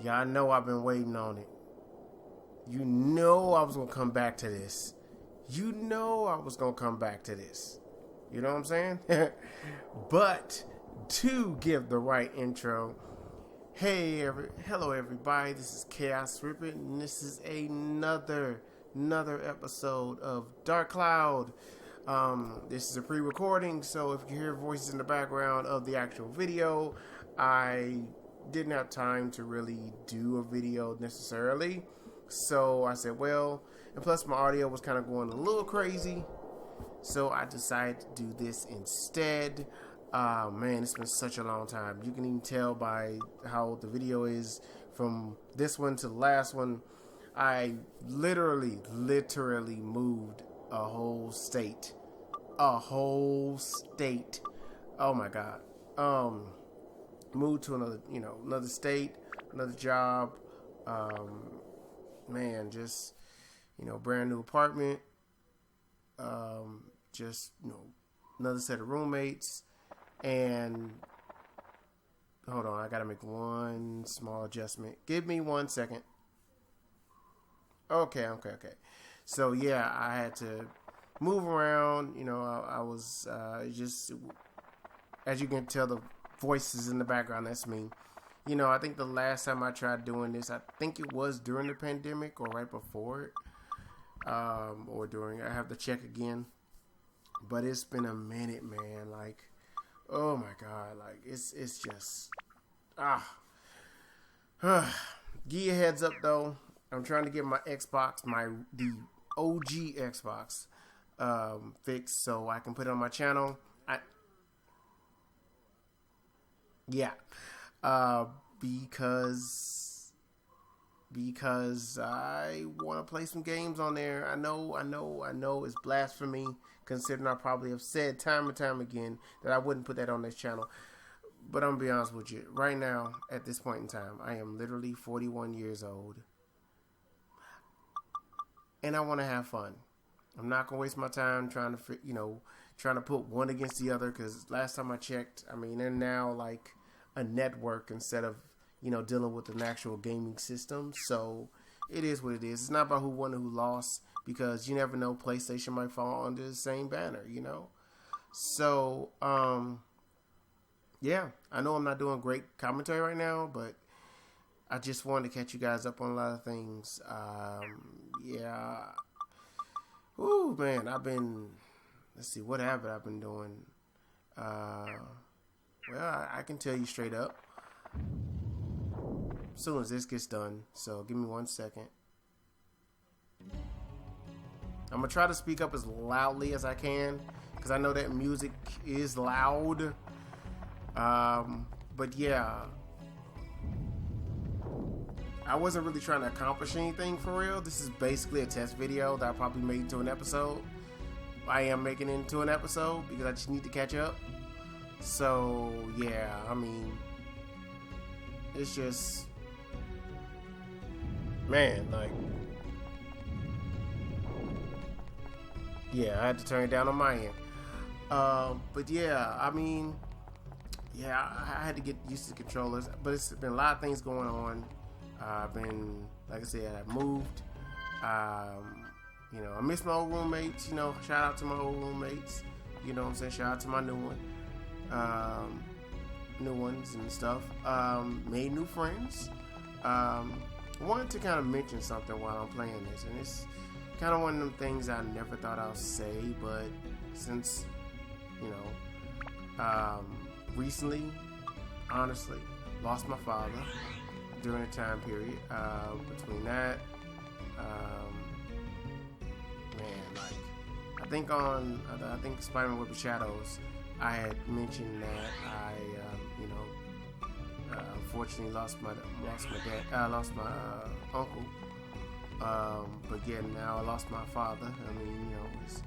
Y'all know I've been waiting on it. You know I was going to come back to this. You know I was going to come back to this. You know what I'm saying? But to give the right intro, hello everybody. This is Chaos Rippin', and this is another episode of Dark Cloud. This is a pre-recording, so if you hear voices in the background of the actual video, I didn't have time to really do a video necessarily. So I said, well, and plus my audio was kind of going a little crazy, so I decided to do this instead. Man, it's been such a long time. You can even tell by how the video is from this one to the last one. I literally moved a whole state. Oh my God. Moved to another state, another job. Man, just, brand new apartment. Just, another set of roommates. And hold on, I gotta make one small adjustment. Give me 1 second. Okay. So yeah, I had to move around. I was just, as you can tell, the voices in the background, that's me. I think the last time I tried doing this, I think it was during the pandemic or right before it, or during. I have to check again, but it's been a minute, man. Like, oh my God, like it's just give you a heads up though. I'm trying to get my Xbox, the OG Xbox, fixed so I can put it on my channel. Because I want to play some games on there. I know it's blasphemy, considering I probably have said time and time again that I wouldn't put that on this channel. But I'm gonna be honest with you. Right now, at this point in time, I am literally 41 years old. And I want to have fun. I'm not going to waste my time trying to put one against the other, because last time I checked, they're now like a network instead of, dealing with an actual gaming system. So it is what it is. It's not about who won or who lost, because you never know, PlayStation might fall under the same banner, So, yeah, I know I'm not doing great commentary right now, but I just wanted to catch you guys up on a lot of things. Yeah. Ooh, man, let's see, what have I been doing? Well, I can tell you straight up as soon as this gets done. So give me 1 second. I'm going to try to speak up as loudly as I can, because I know that music is loud. But yeah, I wasn't really trying to accomplish anything for real. This is basically a test video that I probably made into an episode. I am making it into an episode because I just need to catch up. So yeah, it's just, man, like, yeah, I had to turn it down on my end. But yeah, I had to get used to the controllers, but it's been a lot of things going on. I've been, like I said, I moved. I miss my old roommates. Shout out to my old roommates. You know what I'm saying? Shout out to my new ones and stuff. Made new friends. Wanted to kind of mention something while I'm playing this, and it's kind of one of them things I never thought I'd say, but since, recently, honestly, lost my father during a time period. Between that, man, like, I think Spider-Man with the Shadows, I had mentioned that I, unfortunately lost my uncle. But yeah, now I lost my father. It's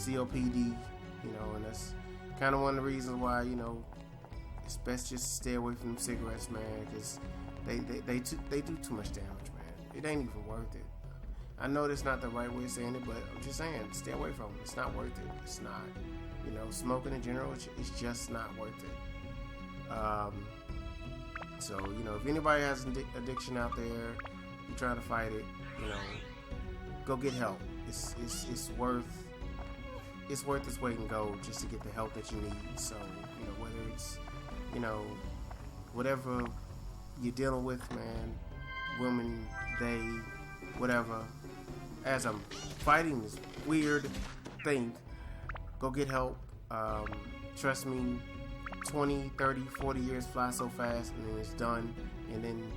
COPD, and that's kind of one of the reasons why, it's best just to stay away from them cigarettes, man, because they do too much damage, man. It ain't even worth it. I know that's not the right way of saying it, but I'm just saying, stay away from it. It's not worth it. It's not. Smoking in general, it's just not worth it. So, you know, if anybody has an addiction out there, you're trying to fight it, you know, go get help. It's worth its weight in gold just to get the help that you need. So, you know, whether it's, you know, whatever you're dealing with, man, women, they, whatever, as I'm fighting this weird thing, go get help. Trust me, 20, 30, 40 years fly so fast, and then it's done, and then,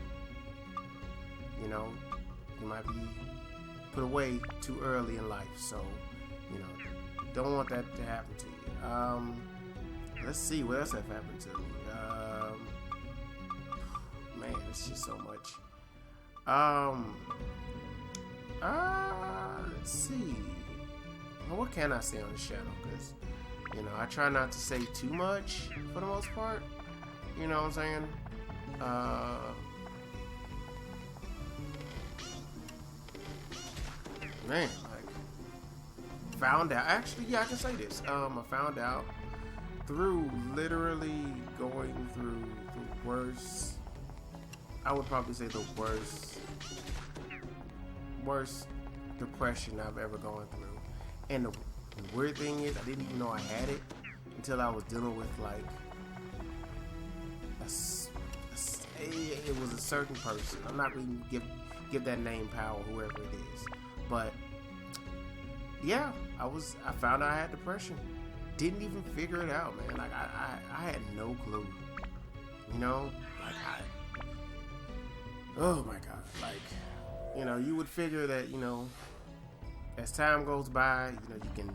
you know, you might be put away too early in life. So, you know, don't want that to happen to you. Let's see, what else have happened to me? Man, it's just so much. Let's see. Well, what can I say on the channel? Because, you know, I try not to say too much for the most part. You know what I'm saying? Man, like, found out. Actually, yeah, I can say this. I found out through literally going through the worst. I would probably say the worst depression I've ever gone through. And the weird thing is, I didn't even know I had it until I was dealing with, like, it was a certain person. I'm not going to give that name power, whoever it is. But yeah, I found out I had depression. Didn't even figure it out, man. Like, I had no clue. You know, like, oh my God, like, you know, you would figure that, you know, as time goes by, you know, you can,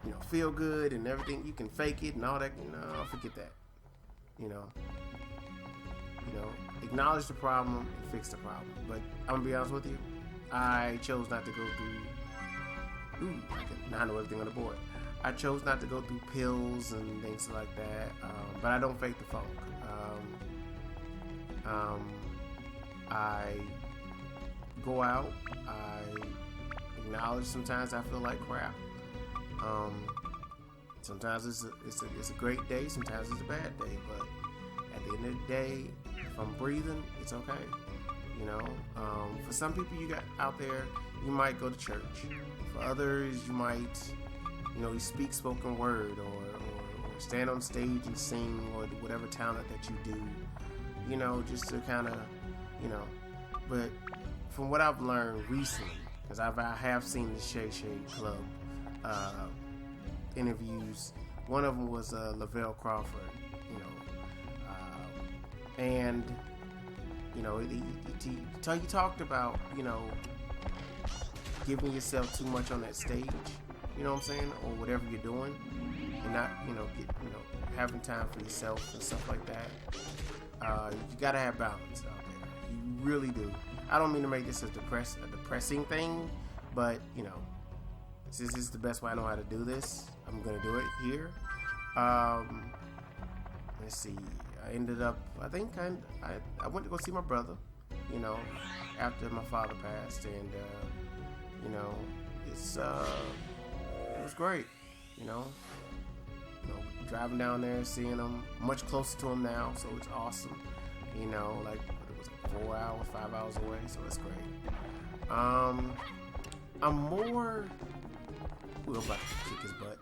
you know, feel good and everything, you can fake it and all that. No, forget that. You know, acknowledge the problem and fix the problem. But I'm gonna be honest with you, I chose not to go through. Now I know everything on the board. I chose not to go through pills and things like that. But I don't fake the funk. I go out. I acknowledge sometimes I feel like crap. Sometimes it's a great day. Sometimes it's a bad day. But at the end of the day, if I'm breathing, it's okay. You know. For some people you got out there, you might go to church. For others, you might, you know, you speak spoken word or stand on stage and sing, or whatever talent that you do. You know, just to kind of, you know. But from what I've learned recently, because I have seen the Shay Club interviews. One of them was Lavelle Crawford, you know, and you know, he talked about, you know, giving yourself too much on that stage, you know what I'm saying, or whatever you're doing, and not, you know, having time for yourself and stuff like that. You gotta have balance out there. You really do. I don't mean to make this a depressing thing, but, you know, this is the best way I know how to do this. I'm gonna do it here. Let's see. I ended up, I think I went to go see my brother, you know, after my father passed, and you know, it was great, you know, driving down there, seeing him, much closer to him now, so it's awesome, you know, like, it was like 4 hours, 5 hours away, so it's great. I'm more, we're about to kick his butt.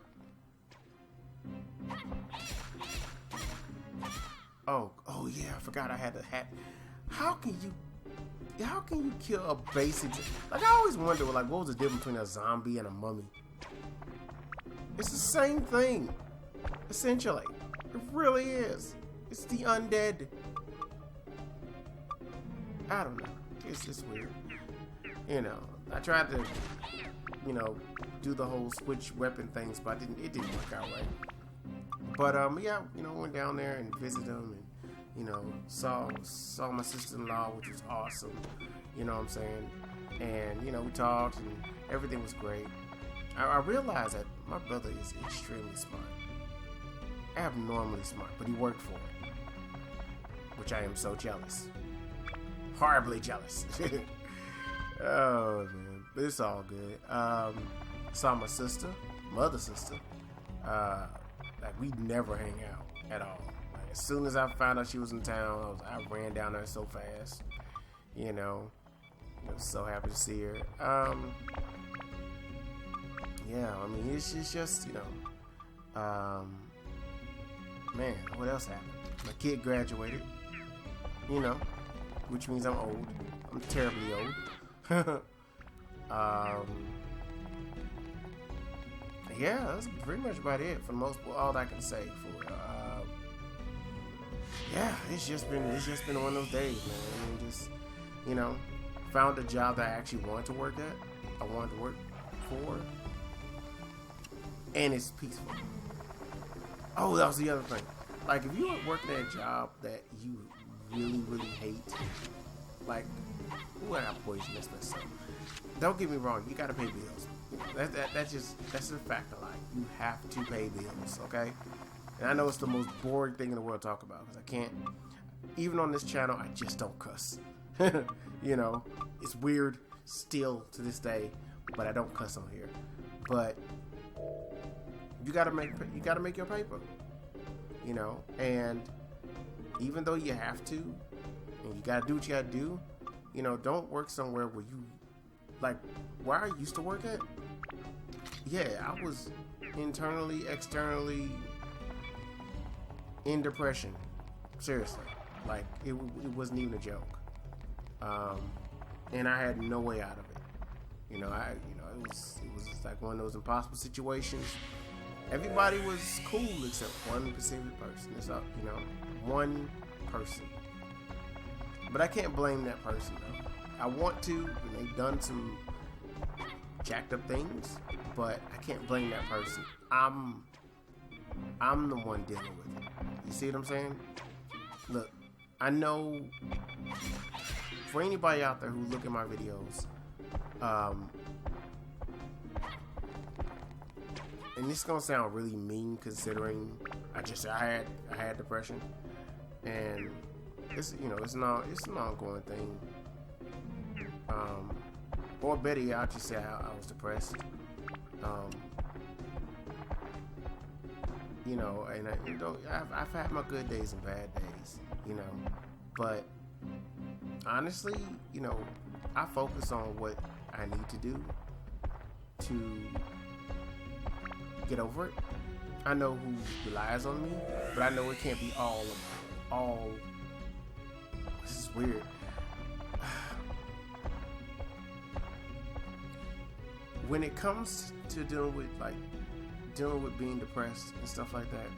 Oh yeah, I forgot I had the hat. How can you kill a basic, like, I always wonder, like, what was the difference between a zombie and a mummy? It's the same thing, essentially. It really is. It's the undead. I don't know. It's just weird. You know, I tried to, you know, do the whole switch weapon things, but it didn't work out right. But yeah, you know, went down there and visited him, and, you know, saw my sister-in-law, which was awesome. You know what I'm saying? And, you know, we talked and everything was great. I realized that my brother is extremely smart. Abnormally smart, but he worked for it, which I am so jealous. Horribly jealous. Oh man, but it's all good. Saw my sister, my other sister. Like, we never hang out at all. Like, as soon as I found out she was in town, I ran down there so fast. You know, I was so happy to see her. Yeah, I mean, it's just, you know, man, what else happened? My kid graduated, you know, which means I'm old. I'm terribly old. Yeah, that's pretty much about it for the most part. All I can say for it. Yeah, it's just been one of those days, man. I mean, just, you know, found a job that I actually wanted to work at. I wanted to work for, and it's peaceful. Oh, that was the other thing. Like, if you are working at a job that you really, really hate, like, well, I poisonous this stuff. Don't get me wrong, you gotta pay bills. That's a fact of life. You have to pay bills, okay? And I know it's the most boring thing in the world to talk about, because I can't, even on this channel, I just don't cuss. You know, it's weird still to this day, but I don't cuss on here. But you gotta make your paper, you know. And even though you have to, and you gotta do what you gotta do, you know, don't work somewhere where you, like, where I used to work at. Yeah, I was internally, externally in depression. Seriously, like it wasn't even a joke. And I had no way out of it. You know, it was like one of those impossible situations. Everybody was cool except one specific person. It's up, you know, one person. But I can't blame that person though. I want to, and they've done some jacked up things, but I can't blame that person. I'm the one dealing with it. You see what I'm saying? Look, I know for anybody out there who look at my videos, and this is gonna sound really mean considering I had depression, and it's, you know, it's an ongoing thing. Or better yet, I'll just say I was depressed. You know, and I've had my good days and bad days, you know, but honestly, you know, I focus on what I need to do to get over it. I know who relies on me, but I know it can't be all. This is weird. When it comes to dealing with being depressed and stuff like that,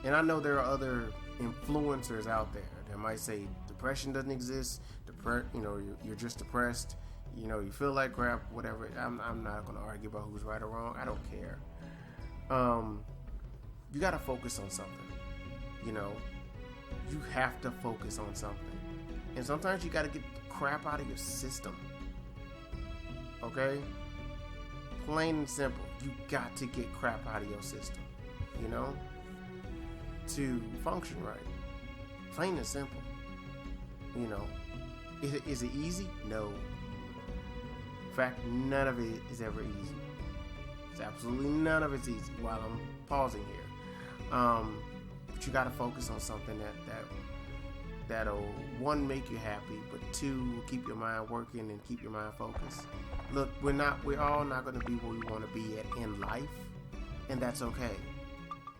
and I know there are other influencers out there that might say depression doesn't exist, you know, you're just depressed, you know, you feel like crap, whatever. I'm not going to argue about who's right or wrong. I don't care. You got to focus on something. You know, you have to focus on something, and sometimes you got to get the crap out of your system. Okay? Plain and simple. You got to get crap out of your system, you know, to function right. Plain and simple. You know, is it easy? No. In fact, none of it is ever easy. It's absolutely none of it's easy while I'm pausing here. But you got to focus on something that'll, one, make you happy, but two, keep your mind working and keep your mind focused. Look, we're all not going to be where we want to be at in life, and that's okay.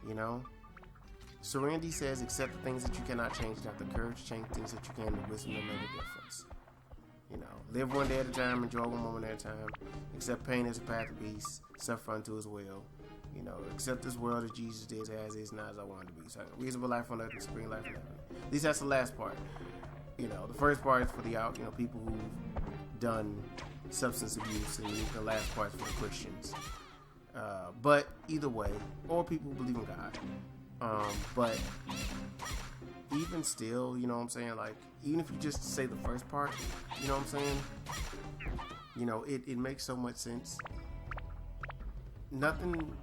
You know? Serenity says, accept the things that you cannot change, not the courage to change things that you can, the wisdom to make a difference. You know, live one day at a time, enjoy one moment at a time, accept pain as a path of peace, suffer unto his will. You know, accept this world as Jesus did, as is, not as I want it to be. So, reasonable life on earth and supreme life in heaven. At least that's the last part. You know, the first part is for the people who've done substance abuse, and the last part is for the Christians. But either way, or people who believe in God. But even still, you know what I'm saying? Like, even if you just say the first part, you know what I'm saying? You know, it makes so much sense. Nothing.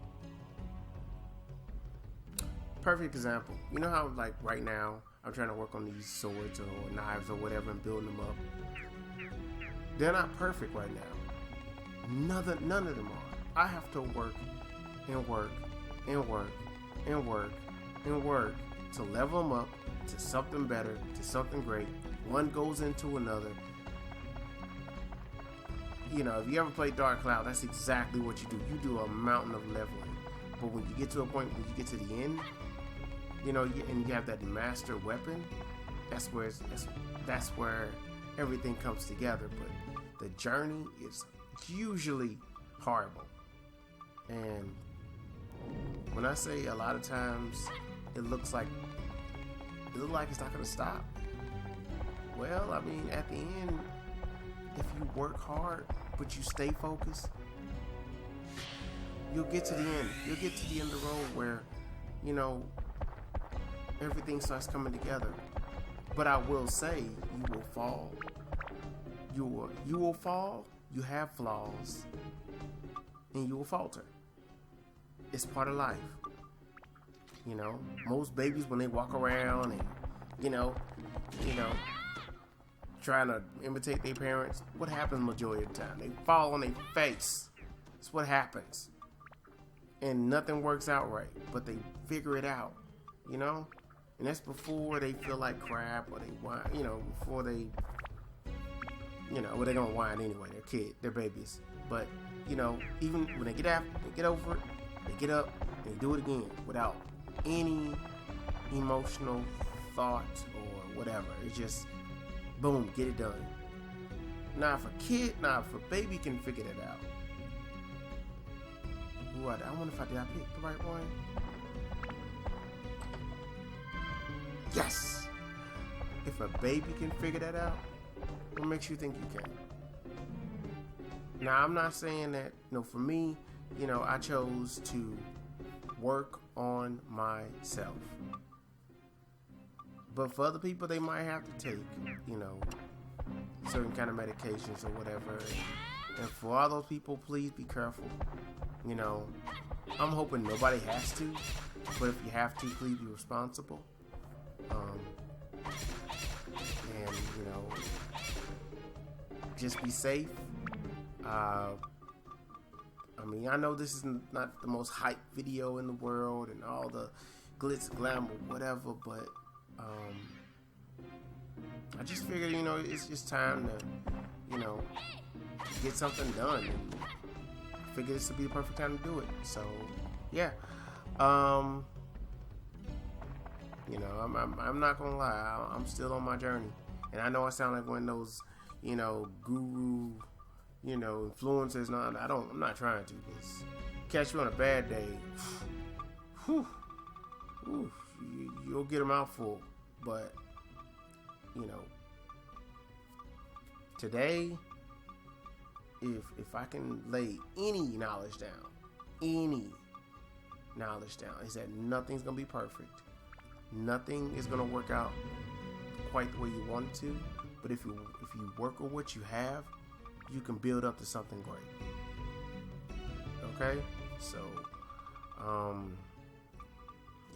Perfect example. You know how, like, right now I'm trying to work on these swords or knives or whatever and building them up. They're not perfect right now. None of them are. I have to work and work and work and work and work to level them up to something better, to something great. One goes into another. You know, if you ever played Dark Cloud, that's exactly what you do. You do a mountain of leveling. But when you get to a point, when you get to the end, you know, and you have that master weapon, that's where everything comes together. But the journey is usually horrible. And when I say a lot of times it looks like it's not going to stop. Well, I mean, at the end, if you work hard but you stay focused, you'll get to the end. You'll get to the end of the road where, you know, everything starts coming together. But I will say, you will fall. You will fall. You have flaws, and you will falter. It's part of life. You know, most babies, when they walk around and, you know, trying to imitate their parents, what happens majority of the time? They fall on their face. That's what happens. And nothing works out right, but they figure it out, you know? And that's before they feel like crap or they whine, you know, before they, you know, well, they're gonna whine anyway. They're babies. But, you know, even when they get over it, they get up, they do it again without any emotional thought or whatever. It's just, boom, get it done. Now, if a baby can figure that out. What? I wonder if I pick the right one. Yes! If a baby can figure that out, what makes you think you can? Now, I'm not saying that, you know, for me, you know, I chose to work on myself. But for other people, they might have to take, you know, certain kind of medications or whatever. And for all those people, please be careful. You know, I'm hoping nobody has to, but if you have to, please be responsible. And, you know, just be safe. I mean, I know this is not the most hype video in the world and all the glitz, glamour, whatever, but I just figured, you know, it's just time to, you know, get something done. And I figured this would be the perfect time to do it. So, yeah. You know, I'm not gonna lie. I'm still on my journey, and I know I sound like one of those, you know, guru, you know, influencers. No, I'm not trying to. Cause catch you on a bad day, you'll get a mouthful. But you know, today, if I can lay any knowledge down, is that nothing's gonna be perfect. Nothing is gonna work out quite the way you want it to. But if you work with what you have, you can build up to something great. Okay? So,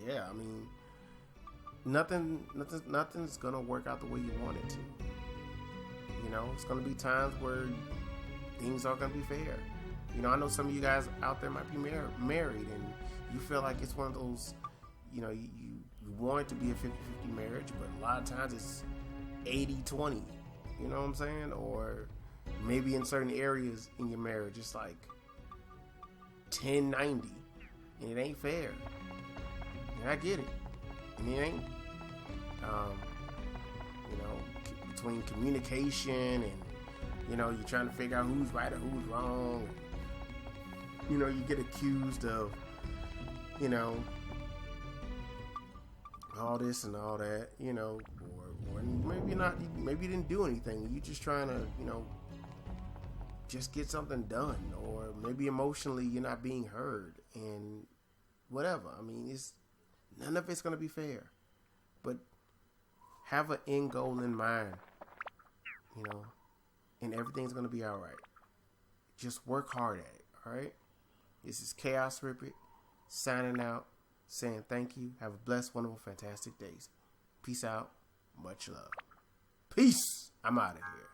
yeah, I mean, nothing's gonna work out the way you want it to. You know, it's gonna be times where things aren't gonna be fair. You know, I know some of you guys out there might be married, and you feel like it's one of those, you know, you want it to be a 50-50 marriage, but a lot of times it's 80-20. You know what I'm saying? Or maybe in certain areas in your marriage, it's like 10-90, and it ain't fair. And I get it, and it ain't. You know, between communication and, you know, you're trying to figure out who's right or who's wrong. You know, you get accused of, you know, all this and all that, you know, or maybe not, maybe you didn't do anything. You just trying to, you know, just get something done, or maybe emotionally you're not being heard, and whatever. I mean, none of it's gonna be fair, but have an end goal in mind, you know, and everything's gonna be all right. Just work hard at it. All right. This is Chaos Rippet signing out, saying thank you. Have a blessed, wonderful, fantastic days. Peace out. Much love. Peace. I'm out of here.